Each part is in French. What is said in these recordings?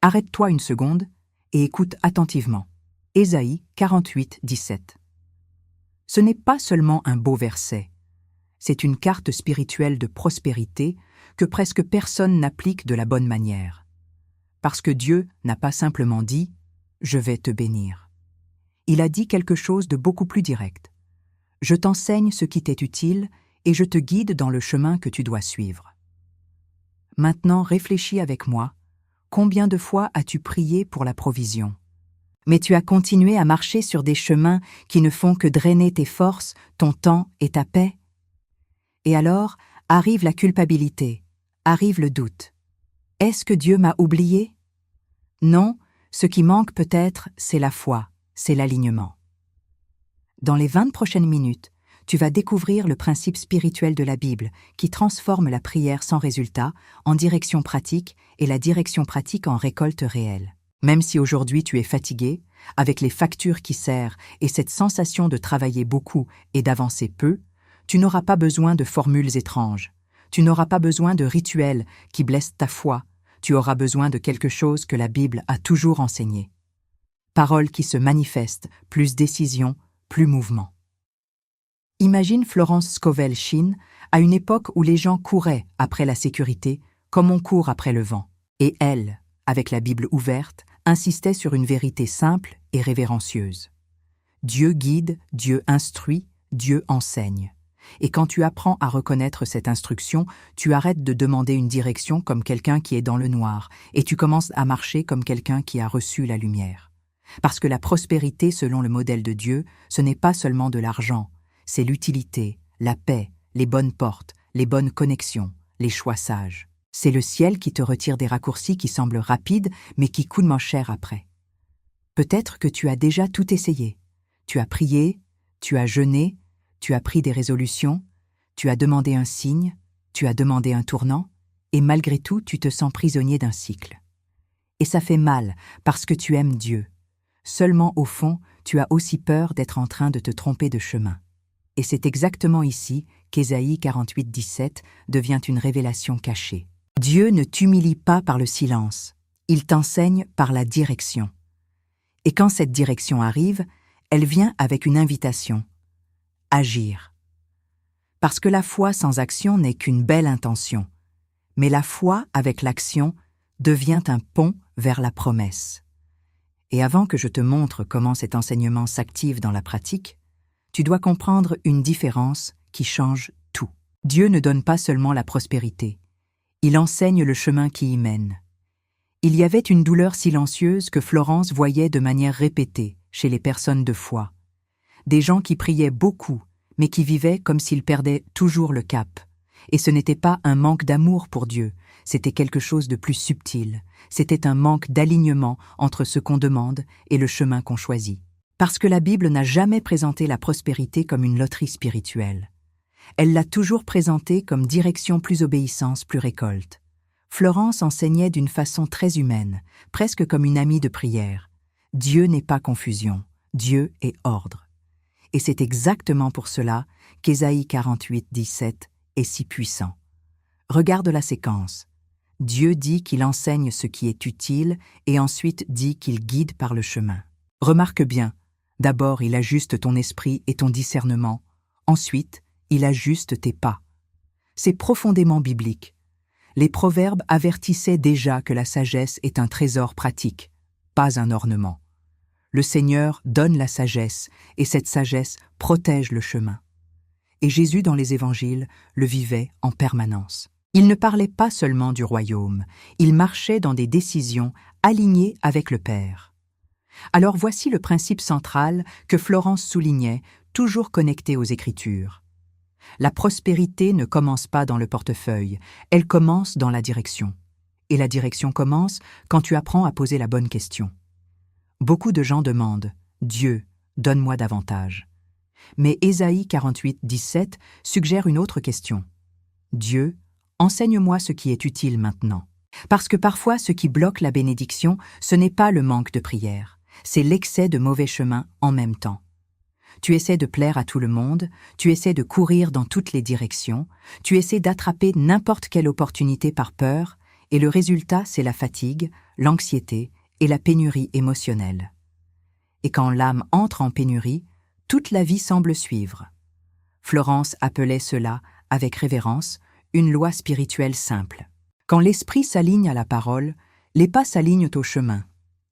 Arrête-toi une seconde et écoute attentivement. Ésaïe 48, 17. Ce n'est pas seulement un beau verset, c'est une carte spirituelle de prospérité que presque personne n'applique de la bonne manière. Parce que Dieu n'a pas simplement dit « Je vais te bénir ». Il a dit quelque chose de beaucoup plus direct. « Je t'enseigne ce qui t'est utile et je te guide dans le chemin que tu dois suivre. » Maintenant, réfléchis avec moi. Combien de fois as-tu prié pour la provision? Mais tu as continué à marcher sur des chemins qui ne font que drainer tes forces, ton temps et ta paix. Et alors, arrive la culpabilité, arrive le doute. Est-ce que Dieu m'a oublié? Non, ce qui manque peut-être, c'est la foi, c'est l'alignement. Dans les 20 prochaines minutes, tu vas découvrir le principe spirituel de la Bible qui transforme la prière sans résultat en direction pratique et la direction pratique en récolte réelle. Même si aujourd'hui tu es fatigué, avec les factures qui serrent et cette sensation de travailler beaucoup et d'avancer peu, tu n'auras pas besoin de formules étranges. Tu n'auras pas besoin de rituels qui blessent ta foi. Tu auras besoin de quelque chose que la Bible a toujours enseigné. Paroles qui se manifestent, plus décision, plus mouvement. Imagine Florence Scovel Shinn à une époque où les gens couraient après la sécurité comme on court après le vent. Et elle, avec la Bible ouverte, insistait sur une vérité simple et révérencieuse. Dieu guide, Dieu instruit, Dieu enseigne. Et quand tu apprends à reconnaître cette instruction, tu arrêtes de demander une direction comme quelqu'un qui est dans le noir, et tu commences à marcher comme quelqu'un qui a reçu la lumière. Parce que la prospérité selon le modèle de Dieu, ce n'est pas seulement de l'argent, c'est l'utilité, la paix, les bonnes portes, les bonnes connexions, les choix sages. C'est le ciel qui te retire des raccourcis qui semblent rapides, mais qui coûtent moins cher après. Peut-être que tu as déjà tout essayé. Tu as prié, tu as jeûné, tu as pris des résolutions, tu as demandé un signe, tu as demandé un tournant, et malgré tout, tu te sens prisonnier d'un cycle. Et ça fait mal, parce que tu aimes Dieu. Seulement, au fond, tu as aussi peur d'être en train de te tromper de chemin. Et c'est exactement ici qu'Ésaïe 48, 17 devient une révélation cachée. Dieu ne t'humilie pas par le silence, il t'enseigne par la direction. Et quand cette direction arrive, elle vient avec une invitation. Agir. Parce que la foi sans action n'est qu'une belle intention, mais la foi avec l'action devient un pont vers la promesse. Et avant que je te montre comment cet enseignement s'active dans la pratique, tu dois comprendre une différence qui change tout. Dieu ne donne pas seulement la prospérité, il enseigne le chemin qui y mène. Il y avait une douleur silencieuse que Florence voyait de manière répétée chez les personnes de foi. Des gens qui priaient beaucoup, mais qui vivaient comme s'ils perdaient toujours le cap. Et ce n'était pas un manque d'amour pour Dieu, c'était quelque chose de plus subtil. C'était un manque d'alignement entre ce qu'on demande et le chemin qu'on choisit. Parce que la Bible n'a jamais présenté la prospérité comme une loterie spirituelle. Elle l'a toujours présentée comme direction plus obéissance, plus récolte. Florence enseignait d'une façon très humaine, presque comme une amie de prière. Dieu n'est pas confusion, Dieu est ordre. Et c'est exactement pour cela qu'Ésaïe 48, 17 est si puissant. Regarde la séquence. Dieu dit qu'il enseigne ce qui est utile et ensuite dit qu'il guide par le chemin. Remarque bien, d'abord il ajuste ton esprit et ton discernement, ensuite il ajuste tes pas. C'est profondément biblique. Les proverbes avertissaient déjà que la sagesse est un trésor pratique, pas un ornement. Le Seigneur donne la sagesse, et cette sagesse protège le chemin. Et Jésus, dans les évangiles, le vivait en permanence. Il ne parlait pas seulement du royaume, il marchait dans des décisions alignées avec le Père. Alors voici le principe central que Florence soulignait, toujours connecté aux Écritures. La prospérité ne commence pas dans le portefeuille, elle commence dans la direction. Et la direction commence quand tu apprends à poser la bonne question. Beaucoup de gens demandent « Dieu, donne-moi davantage ». Mais Ésaïe 48, 17 suggère une autre question. « Dieu, enseigne-moi ce qui est utile maintenant ». Parce que parfois, ce qui bloque la bénédiction, ce n'est pas le manque de prière, c'est l'excès de mauvais chemins en même temps. Tu essaies de plaire à tout le monde, tu essaies de courir dans toutes les directions, tu essaies d'attraper n'importe quelle opportunité par peur, Et le résultat, c'est la fatigue, l'anxiété et la pénurie émotionnelle. Et quand l'âme entre en pénurie, toute la vie semble suivre. Florence appelait cela, avec révérence, une loi spirituelle simple. Quand l'esprit s'aligne à la parole, les pas s'alignent au chemin.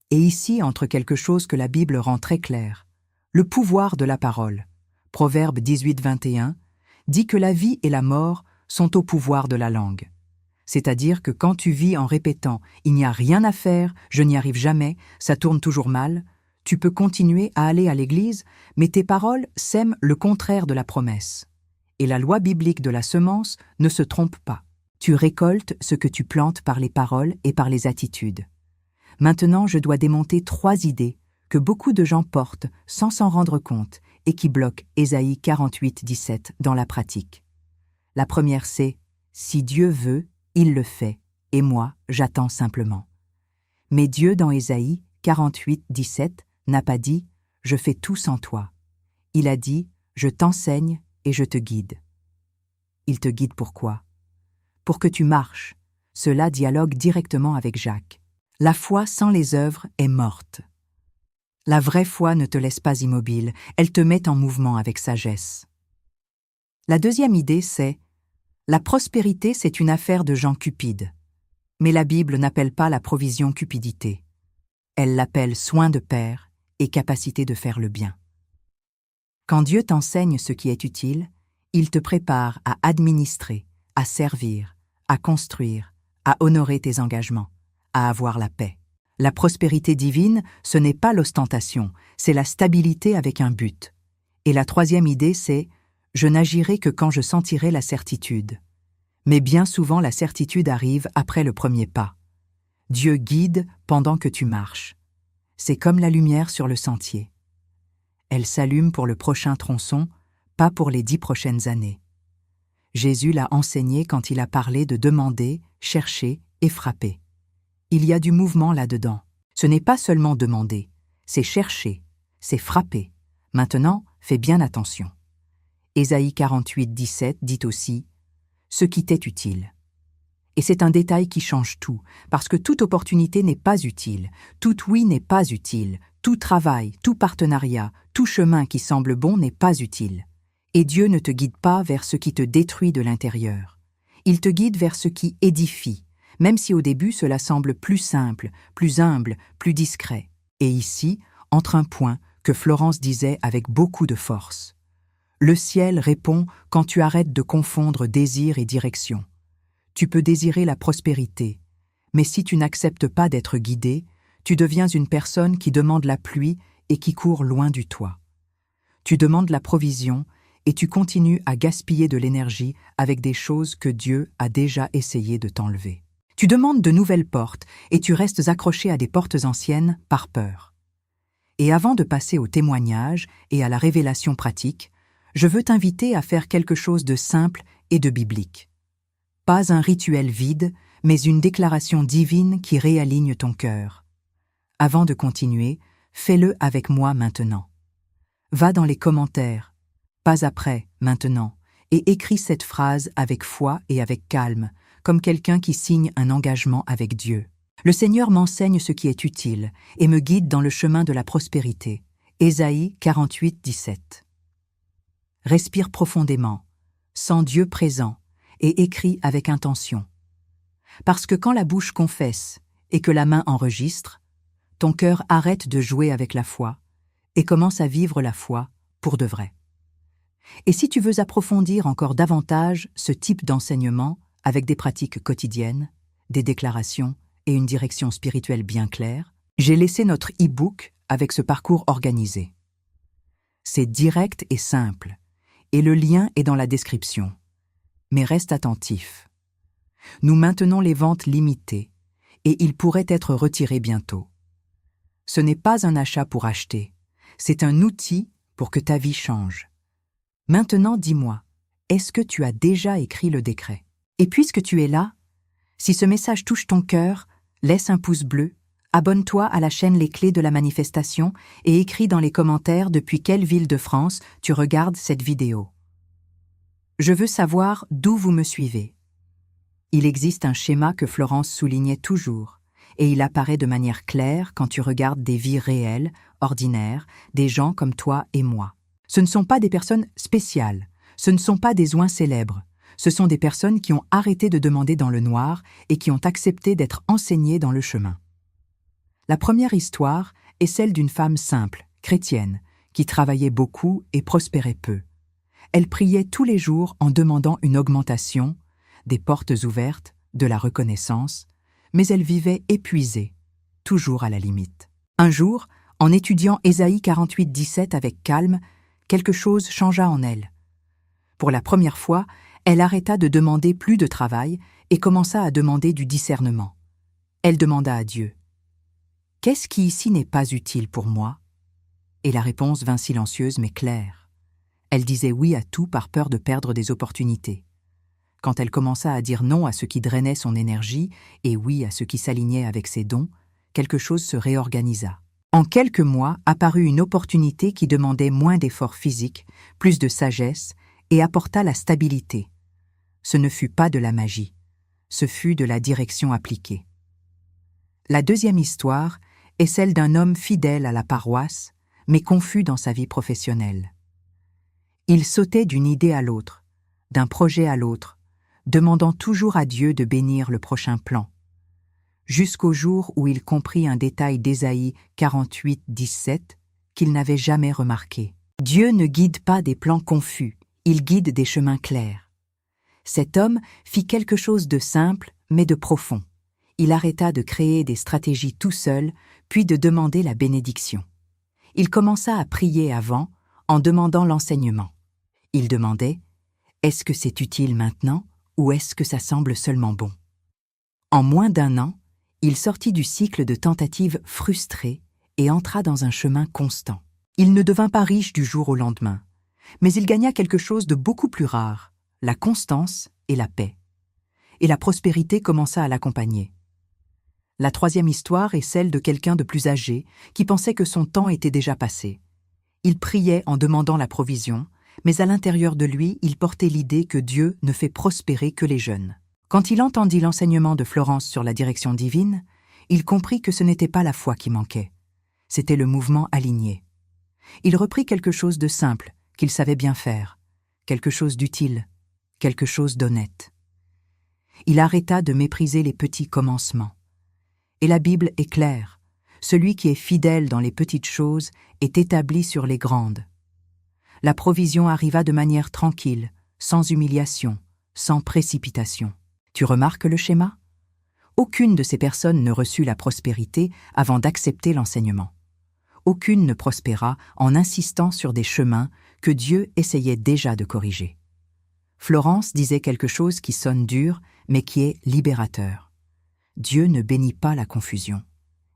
Et ici entre quelque chose que la Bible rend très clair. Le pouvoir de la parole. Proverbe 18-21 dit que la vie et la mort sont au pouvoir de la langue. C'est-à-dire que quand tu vis en répétant « il n'y a rien à faire, je n'y arrive jamais, ça tourne toujours mal », tu peux continuer à aller à l'église, mais tes paroles sèment le contraire de la promesse. Et la loi biblique de la semence ne se trompe pas. Tu récoltes ce que tu plantes par les paroles et par les attitudes. Maintenant, je dois démonter 3 idées que beaucoup de gens portent sans s'en rendre compte et qui bloquent Ésaïe 48-17 dans la pratique. La première, c'est « si Dieu veut, il le fait, et moi, j'attends simplement ». Mais Dieu, dans Ésaïe 48-17, n'a pas dit « je fais tout sans toi ». Il a dit « je t'enseigne et je te guide ». Il te guide pourquoi? Pour que tu marches. Cela dialogue directement avec Jacques. La foi sans les œuvres est morte. La vraie foi ne te laisse pas immobile, elle te met en mouvement avec sagesse. La deuxième idée, c'est « la prospérité, c'est une affaire de gens cupides ». Mais la Bible n'appelle pas la provision cupidité. Elle l'appelle soin de père et capacité de faire le bien. Quand Dieu t'enseigne ce qui est utile, il te prépare à administrer, à servir, à construire, à honorer tes engagements, à avoir la paix. La prospérité divine, ce n'est pas l'ostentation, c'est la stabilité avec un but. Et la troisième idée, c'est « je n'agirai que quand je sentirai la certitude ». Mais bien souvent, la certitude arrive après le premier pas. Dieu guide pendant que tu marches. C'est comme la lumière sur le sentier. Elle s'allume pour le prochain tronçon, pas pour les 10 prochaines années. Jésus l'a enseigné quand il a parlé de demander, chercher et frapper. Il y a du mouvement là-dedans. Ce n'est pas seulement demander, c'est chercher, c'est frapper. Maintenant, fais bien attention. Ésaïe 48-17 dit aussi « ce qui t'est utile ». Et c'est un détail qui change tout, parce que toute opportunité n'est pas utile, tout oui n'est pas utile, tout travail, tout partenariat, tout chemin qui semble bon n'est pas utile. Et Dieu ne te guide pas vers ce qui te détruit de l'intérieur. Il te guide vers ce qui édifie, même si au début cela semble plus simple, plus humble, plus discret. Et ici, entre un point que Florence disait avec beaucoup de force. Le ciel répond quand tu arrêtes de confondre désir et direction. Tu peux désirer la prospérité, mais si tu n'acceptes pas d'être guidé, tu deviens une personne qui demande la pluie et qui court loin du toit. Tu demandes la provision et tu continues à gaspiller de l'énergie avec des choses que Dieu a déjà essayé de t'enlever. Tu demandes de nouvelles portes et tu restes accroché à des portes anciennes par peur. Et avant de passer au témoignage et à la révélation pratique, je veux t'inviter à faire quelque chose de simple et de biblique. Pas un rituel vide, mais une déclaration divine qui réaligne ton cœur. Avant de continuer, fais-le avec moi maintenant. Va dans les commentaires, pas après, maintenant, et écris cette phrase avec foi et avec calme, comme quelqu'un qui signe un engagement avec Dieu. Le Seigneur m'enseigne ce qui est utile et me guide dans le chemin de la prospérité. Ésaïe 48-17. Respire profondément, sens Dieu présent, et écris avec intention. Parce que quand la bouche confesse et que la main enregistre, ton cœur arrête de jouer avec la foi et commence à vivre la foi pour de vrai. Et si tu veux approfondir encore davantage ce type d'enseignement avec des pratiques quotidiennes, des déclarations et une direction spirituelle bien claire, j'ai laissé notre e-book avec ce parcours organisé. C'est direct et simple, et le lien est dans la description. Mais reste attentif. Nous maintenons les ventes limitées et ils pourraient être retirés bientôt. Ce n'est pas un achat pour acheter, c'est un outil pour que ta vie change. Maintenant, dis-moi, est-ce que tu as déjà écrit le décret? Et puisque tu es là, si ce message touche ton cœur, laisse un pouce bleu, abonne-toi à la chaîne Les Clés de la Manifestation et écris dans les commentaires depuis quelle ville de France tu regardes cette vidéo. Je veux savoir d'où vous me suivez. Il existe un schéma que Florence soulignait toujours, et il apparaît de manière claire quand tu regardes des vies réelles, ordinaires, des gens comme toi et moi. Ce ne sont pas des personnes spéciales, ce ne sont pas des oins célèbres, ce sont des personnes qui ont arrêté de demander dans le noir et qui ont accepté d'être enseignées dans le chemin. La première histoire est celle d'une femme simple, chrétienne, qui travaillait beaucoup et prospérait peu. Elle priait tous les jours en demandant une augmentation, des portes ouvertes, de la reconnaissance, mais elle vivait épuisée, toujours à la limite. Un jour, en étudiant Ésaïe 48:17 avec calme, quelque chose changea en elle. Pour la première fois, elle arrêta de demander plus de travail et commença à demander du discernement. Elle demanda à Dieu : « Qu'est-ce qui ici n'est pas utile pour moi ?» Et la réponse vint silencieuse mais claire. Elle disait oui à tout par peur de perdre des opportunités. Quand elle commença à dire non à ce qui drainait son énergie et oui à ce qui s'alignait avec ses dons, quelque chose se réorganisa. En quelques mois apparut une opportunité qui demandait moins d'efforts physiques, plus de sagesse et apporta la stabilité. Ce ne fut pas de la magie, ce fut de la direction appliquée. La deuxième histoire est celle d'un homme fidèle à la paroisse, mais confus dans sa vie professionnelle. Il sautait d'une idée à l'autre, d'un projet à l'autre, demandant toujours à Dieu de bénir le prochain plan, jusqu'au jour où il comprit un détail d'Ésaïe 48:17 qu'il n'avait jamais remarqué. Dieu ne guide pas des plans confus, il guide des chemins clairs. Cet homme fit quelque chose de simple, mais de profond. Il arrêta de créer des stratégies tout seul, puis de demander la bénédiction. Il commença à prier avant, en demandant l'enseignement. Il demandait : « Est-ce que c'est utile maintenant ou est-ce que ça semble seulement bon ?» En moins d'un an, il sortit du cycle de tentatives frustrées et entra dans un chemin constant. Il ne devint pas riche du jour au lendemain, mais il gagna quelque chose de beaucoup plus rare, la constance et la paix. Et la prospérité commença à l'accompagner. La troisième histoire est celle de quelqu'un de plus âgé qui pensait que son temps était déjà passé. Il priait en demandant la provision, mais à l'intérieur de lui, il portait l'idée que Dieu ne fait prospérer que les jeunes. Quand il entendit l'enseignement de Florence sur la direction divine, il comprit que ce n'était pas la foi qui manquait, c'était le mouvement aligné. Il reprit quelque chose de simple, qu'il savait bien faire, quelque chose d'utile, quelque chose d'honnête. Il arrêta de mépriser les petits commencements. Et la Bible est claire, celui qui est fidèle dans les petites choses est établi sur les grandes. La provision arriva de manière tranquille, sans humiliation, sans précipitation. Tu remarques le schéma ? Aucune de ces personnes ne reçut la prospérité avant d'accepter l'enseignement. Aucune ne prospéra en insistant sur des chemins que Dieu essayait déjà de corriger. Florence disait quelque chose qui sonne dur, mais qui est libérateur. Dieu ne bénit pas la confusion.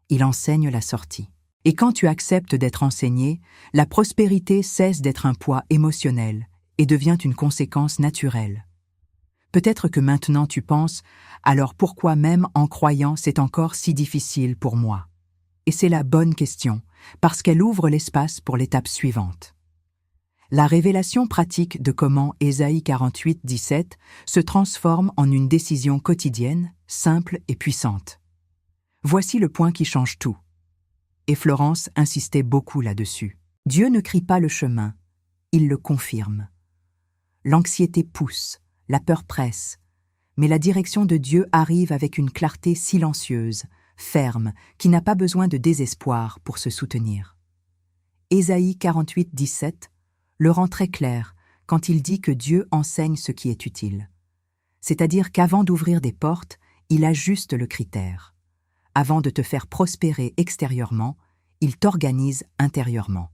Il enseigne la sortie. Et quand tu acceptes d'être enseigné, la prospérité cesse d'être un poids émotionnel et devient une conséquence naturelle. Peut-être que maintenant tu penses « alors pourquoi même en croyant c'est encore si difficile pour moi ?» Et c'est la bonne question, parce qu'elle ouvre l'espace pour l'étape suivante. La révélation pratique de comment Ésaïe 48:17 se transforme en une décision quotidienne, simple et puissante. Voici le point qui change tout. Et Florence insistait beaucoup là-dessus. Dieu ne crie pas le chemin, il le confirme. L'anxiété pousse, la peur presse, mais la direction de Dieu arrive avec une clarté silencieuse, ferme, qui n'a pas besoin de désespoir pour se soutenir. Ésaïe 48:17 le rend très clair quand il dit que Dieu enseigne ce qui est utile. C'est-à-dire qu'avant d'ouvrir des portes, il ajuste le critère. Avant de te faire prospérer extérieurement, il t'organise intérieurement.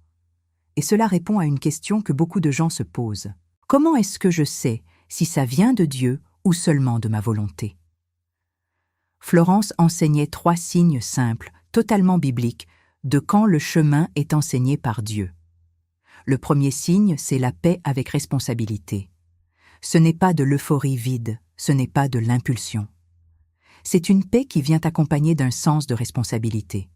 Et cela répond à une question que beaucoup de gens se posent. Comment est-ce que je sais si ça vient de Dieu ou seulement de ma volonté ? Florence enseignait 3 signes simples, totalement bibliques, de quand le chemin est enseigné par Dieu. Le premier signe, c'est la paix avec responsabilité. Ce n'est pas de l'euphorie vide, ce n'est pas de l'impulsion. C'est une paix qui vient accompagnée d'un sens de responsabilité.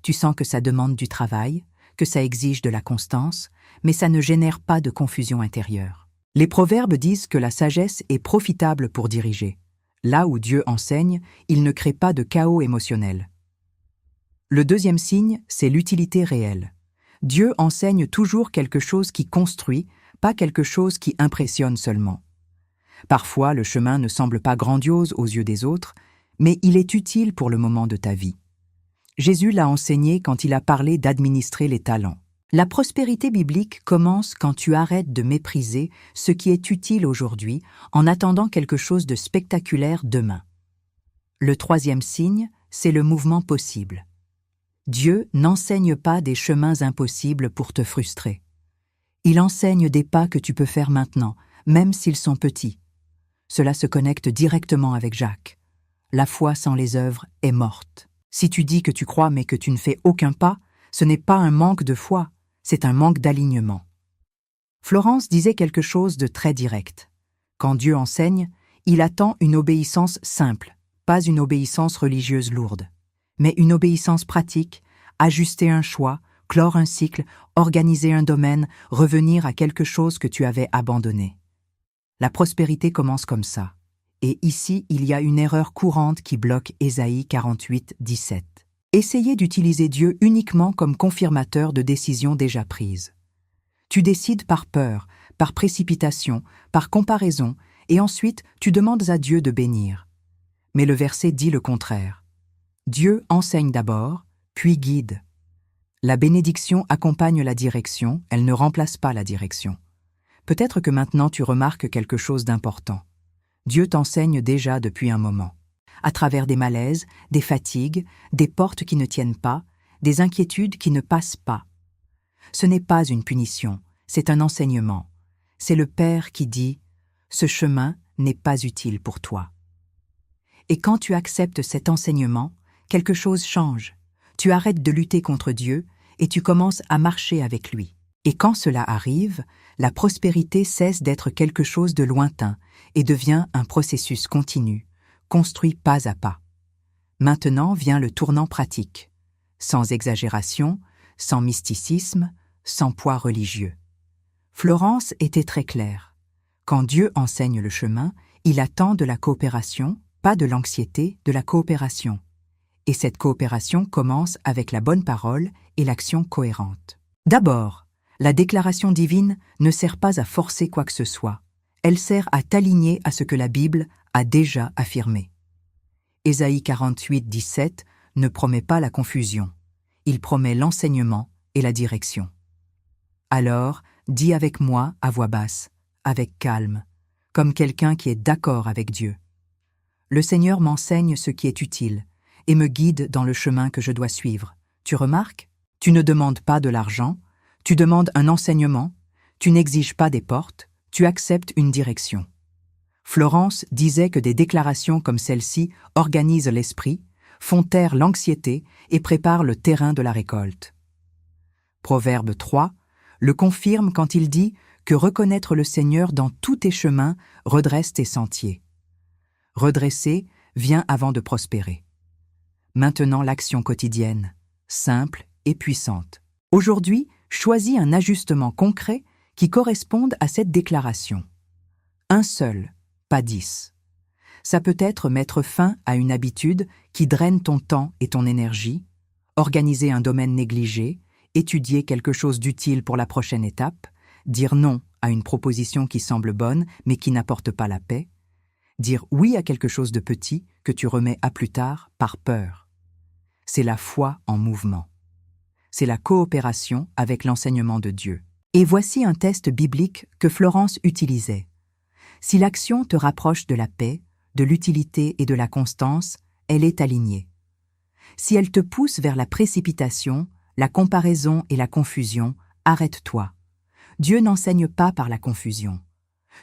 Tu sens que ça demande du travail, que ça exige de la constance, mais ça ne génère pas de confusion intérieure. Les proverbes disent que la sagesse est profitable pour diriger. Là où Dieu enseigne, il ne crée pas de chaos émotionnel. Le deuxième signe, c'est l'utilité réelle. Dieu enseigne toujours quelque chose qui construit, pas quelque chose qui impressionne seulement. Parfois, le chemin ne semble pas grandiose aux yeux des autres, mais il est utile pour le moment de ta vie. Jésus l'a enseigné quand il a parlé d'administrer les talents. La prospérité biblique commence quand tu arrêtes de mépriser ce qui est utile aujourd'hui en attendant quelque chose de spectaculaire demain. Le troisième signe, c'est le mouvement possible. Dieu n'enseigne pas des chemins impossibles pour te frustrer. Il enseigne des pas que tu peux faire maintenant, même s'ils sont petits. Cela se connecte directement avec Jacques. La foi sans les œuvres est morte. Si tu dis que tu crois mais que tu ne fais aucun pas, ce n'est pas un manque de foi, c'est un manque d'alignement. Florence disait quelque chose de très direct. Quand Dieu enseigne, il attend une obéissance simple, pas une obéissance religieuse lourde, mais une obéissance pratique, ajuster un choix, clore un cycle, organiser un domaine, revenir à quelque chose que tu avais abandonné. La prospérité commence comme ça. Et ici, il y a une erreur courante qui bloque Ésaïe 48, 17. Essayez d'utiliser Dieu uniquement comme confirmateur de décisions déjà prises. Tu décides par peur, par précipitation, par comparaison, et ensuite tu demandes à Dieu de bénir. Mais le verset dit le contraire. Dieu enseigne d'abord, puis guide. La bénédiction accompagne la direction, elle ne remplace pas la direction. Peut-être que maintenant tu remarques quelque chose d'important. Dieu t'enseigne déjà depuis un moment. À travers des malaises, des fatigues, des portes qui ne tiennent pas, des inquiétudes qui ne passent pas. Ce n'est pas une punition, c'est un enseignement. C'est le Père qui dit « Ce chemin n'est pas utile pour toi ». Et quand tu acceptes cet enseignement, quelque chose change. Tu arrêtes de lutter contre Dieu et tu commences à marcher avec lui. Et quand cela arrive, la prospérité cesse d'être quelque chose de lointain et devient un processus continu, construit pas à pas. Maintenant vient le tournant pratique, sans exagération, sans mysticisme, sans poids religieux. Florence était très claire. Quand Dieu enseigne le chemin, il attend de la coopération, pas de l'anxiété, de la coopération. Et cette coopération commence avec la bonne parole et l'action cohérente. D'abord, la déclaration divine ne sert pas à forcer quoi que ce soit. Elle sert à t'aligner à ce que la Bible a déjà affirmé. Ésaïe 48, 17 ne promet pas la confusion. Il promet l'enseignement et la direction. Alors, dis avec moi à voix basse, avec calme, comme quelqu'un qui est d'accord avec Dieu. Le Seigneur m'enseigne ce qui est utile et me guide dans le chemin que je dois suivre. Tu remarques? Tu ne demandes pas de l'argent, tu demandes un enseignement, tu n'exiges pas des portes, tu acceptes une direction. Florence disait que des déclarations comme celle-ci organisent l'esprit, font taire l'anxiété et préparent le terrain de la récolte. Proverbe 3 le confirme quand il dit que reconnaître le Seigneur dans tous tes chemins redresse tes sentiers. Redresser vient avant de prospérer. Maintenant l'action quotidienne, simple et puissante. Aujourd'hui, choisis un ajustement concret qui corresponde à cette déclaration. Un seul, pas 10. Ça peut être mettre fin à une habitude qui draine ton temps et ton énergie, organiser un domaine négligé, étudier quelque chose d'utile pour la prochaine étape, dire non à une proposition qui semble bonne mais qui n'apporte pas la paix, dire oui à quelque chose de petit que tu remets à plus tard par peur. C'est la foi en mouvement. C'est la coopération avec l'enseignement de Dieu. Et voici un test biblique que Florence utilisait. Si l'action te rapproche de la paix, de l'utilité et de la constance, elle est alignée. Si elle te pousse vers la précipitation, la comparaison et la confusion, arrête-toi. Dieu n'enseigne pas par la confusion.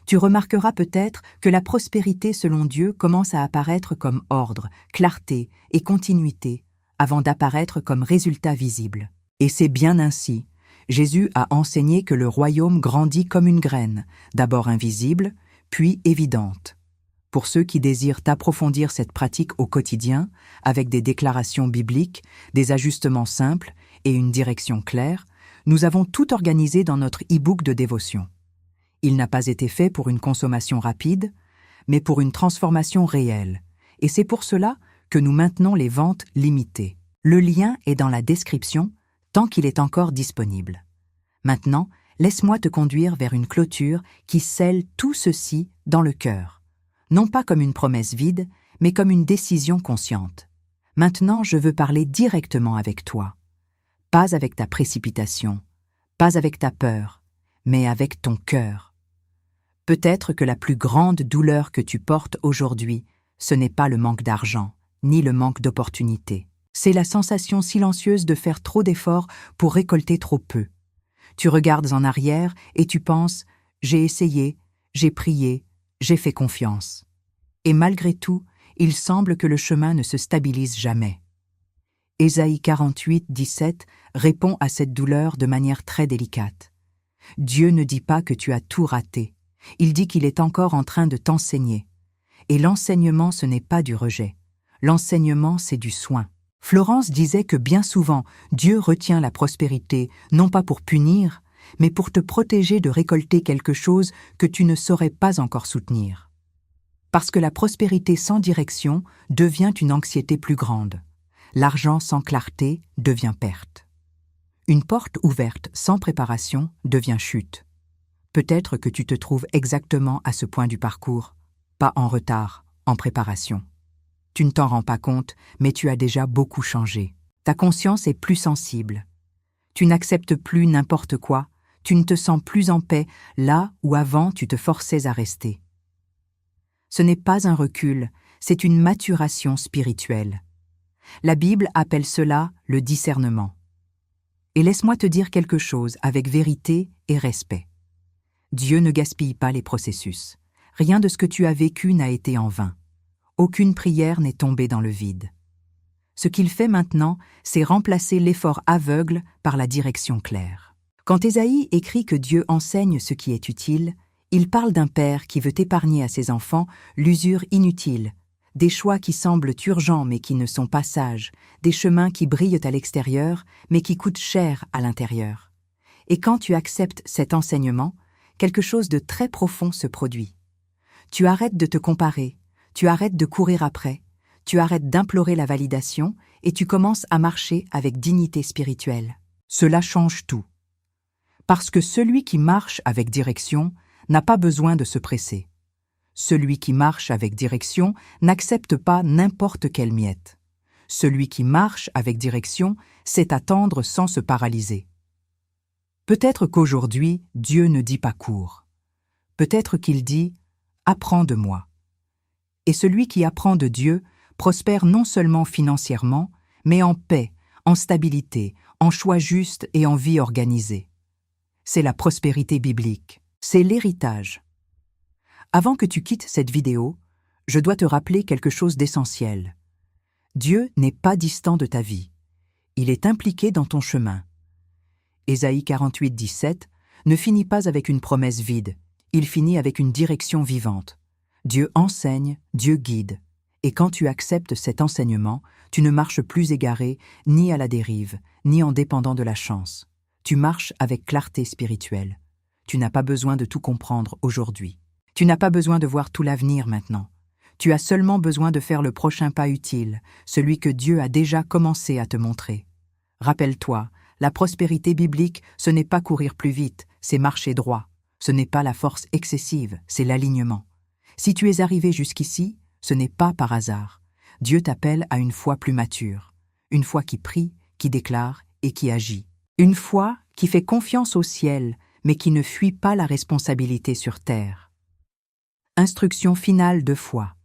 Tu remarqueras peut-être que la prospérité selon Dieu commence à apparaître comme ordre, clarté et continuité, avant d'apparaître comme résultat visible. Et c'est bien ainsi. Jésus a enseigné que le royaume grandit comme une graine, d'abord invisible, puis évidente. Pour ceux qui désirent approfondir cette pratique au quotidien, avec des déclarations bibliques, des ajustements simples et une direction claire, nous avons tout organisé dans notre e-book de dévotion. Il n'a pas été fait pour une consommation rapide, mais pour une transformation réelle. Et c'est pour cela que nous maintenons les ventes limitées. Le lien est dans la description, tant qu'il est encore disponible. Maintenant, laisse-moi te conduire vers une clôture qui scelle tout ceci dans le cœur. Non pas comme une promesse vide, mais comme une décision consciente. Maintenant, je veux parler directement avec toi. Pas avec ta précipitation, pas avec ta peur, mais avec ton cœur. Peut-être que la plus grande douleur que tu portes aujourd'hui, ce n'est pas le manque d'argent, ni le manque d'opportunités. C'est la sensation silencieuse de faire trop d'efforts pour récolter trop peu. Tu regardes en arrière et tu penses « j'ai essayé, j'ai prié, j'ai fait confiance ». Et malgré tout, il semble que le chemin ne se stabilise jamais. Ésaïe 48, 17 répond à cette douleur de manière très délicate. Dieu ne dit pas que tu as tout raté. Il dit qu'il est encore en train de t'enseigner. Et l'enseignement, ce n'est pas du rejet. L'enseignement, c'est du soin. Florence disait que bien souvent, Dieu retient la prospérité, non pas pour punir, mais pour te protéger de récolter quelque chose que tu ne saurais pas encore soutenir. Parce que la prospérité sans direction devient une anxiété plus grande. L'argent sans clarté devient perte. Une porte ouverte sans préparation devient chute. Peut-être que tu te trouves exactement à ce point du parcours, pas en retard, en préparation. Tu ne t'en rends pas compte, mais tu as déjà beaucoup changé. Ta conscience est plus sensible. Tu n'acceptes plus n'importe quoi, tu ne te sens plus en paix là où avant tu te forçais à rester. Ce n'est pas un recul, c'est une maturation spirituelle. La Bible appelle cela le discernement. Et laisse-moi te dire quelque chose avec vérité et respect. Dieu ne gaspille pas les processus. Rien de ce que tu as vécu n'a été en vain. Aucune prière n'est tombée dans le vide. Ce qu'il fait maintenant, c'est remplacer l'effort aveugle par la direction claire. Quand Ésaïe écrit que Dieu enseigne ce qui est utile, il parle d'un père qui veut épargner à ses enfants l'usure inutile, des choix qui semblent urgents mais qui ne sont pas sages, des chemins qui brillent à l'extérieur mais qui coûtent cher à l'intérieur. Et quand tu acceptes cet enseignement, quelque chose de très profond se produit. Tu arrêtes de te comparer, tu arrêtes de courir après, tu arrêtes d'implorer la validation et tu commences à marcher avec dignité spirituelle. Cela change tout. Parce que celui qui marche avec direction n'a pas besoin de se presser. Celui qui marche avec direction n'accepte pas n'importe quelle miette. Celui qui marche avec direction sait attendre sans se paralyser. Peut-être qu'aujourd'hui, Dieu ne dit pas cours. Peut-être qu'il dit « apprends de moi ». Et celui qui apprend de Dieu prospère non seulement financièrement, mais en paix, en stabilité, en choix justes et en vie organisée. C'est la prospérité biblique, c'est l'héritage. Avant que tu quittes cette vidéo, je dois te rappeler quelque chose d'essentiel. Dieu n'est pas distant de ta vie. Il est impliqué dans ton chemin. Ésaïe 48, 17 ne finit pas avec une promesse vide, il finit avec une direction vivante. Dieu enseigne, Dieu guide. Et quand tu acceptes cet enseignement, tu ne marches plus égaré, ni à la dérive, ni en dépendant de la chance. Tu marches avec clarté spirituelle. Tu n'as pas besoin de tout comprendre aujourd'hui. Tu n'as pas besoin de voir tout l'avenir maintenant. Tu as seulement besoin de faire le prochain pas utile, celui que Dieu a déjà commencé à te montrer. Rappelle-toi, la prospérité biblique, ce n'est pas courir plus vite, c'est marcher droit. Ce n'est pas la force excessive, c'est l'alignement. Si tu es arrivé jusqu'ici, ce n'est pas par hasard. Dieu t'appelle à une foi plus mature, une foi qui prie, qui déclare et qui agit. Une foi qui fait confiance au ciel, mais qui ne fuit pas la responsabilité sur terre. Instruction finale de foi.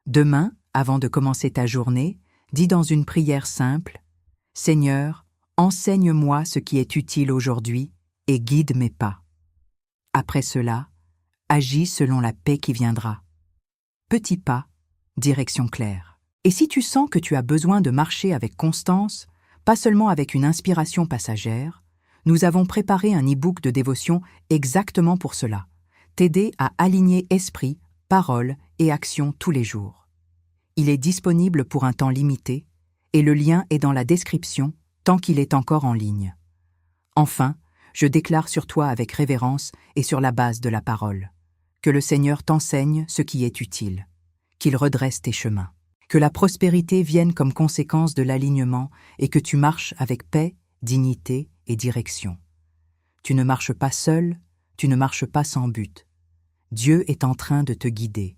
Demain, avant de commencer ta journée, dis dans une prière simple « Seigneur, enseigne-moi ce qui est utile aujourd'hui et guide mes pas. » Après cela, agis selon la paix qui viendra. Petit pas, direction claire. Et si tu sens que tu as besoin de marcher avec constance, pas seulement avec une inspiration passagère, nous avons préparé un e-book de dévotion exactement pour cela, t'aider à aligner esprit, parole et action tous les jours. Il est disponible pour un temps limité et le lien est dans la description tant qu'il est encore en ligne. Enfin, je déclare sur toi avec révérence et sur la base de la parole. Que le Seigneur t'enseigne ce qui est utile, qu'il redresse tes chemins, que la prospérité vienne comme conséquence de l'alignement et que tu marches avec paix, dignité et direction. Tu ne marches pas seul, tu ne marches pas sans but. Dieu est en train de te guider.